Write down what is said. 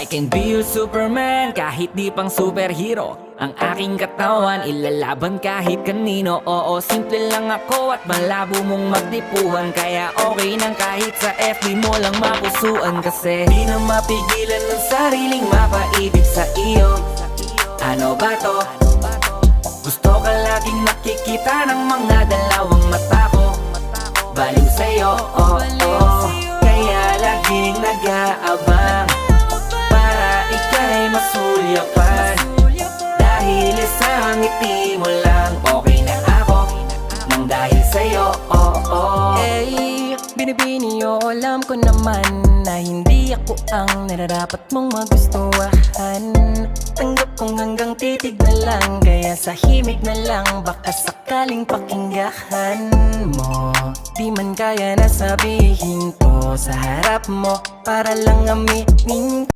I can be your Superman kahit di pang superhero. Ang aking katawan ilalaban kahit kanino. Oo, simple lang ako at malabo mong magdipuhan. Kaya okay nang kahit sa FB mo lang mapusuan. Kasi di na mapigilan ng sariling mapaibig sa iyo. Ano ba to? Gusto ka laging nakikita ng mga dalawang mata ko. Baliw sa'yo, oh, oh. Kaya laging nag-aabang para ika'y masulyapan. Dahil isang ngiti mo lang okay na ako nang dahil sa'yo, oh, oh. Hey, binibini o alam ko naman na hindi ako ang nararapat mong magustuhan. Tanggap kong hanggang titig na lang, kaya sa himig na lang baka sakaling pakinggan mo. Di man kaya na sabihin to sa harap mo para lang aminin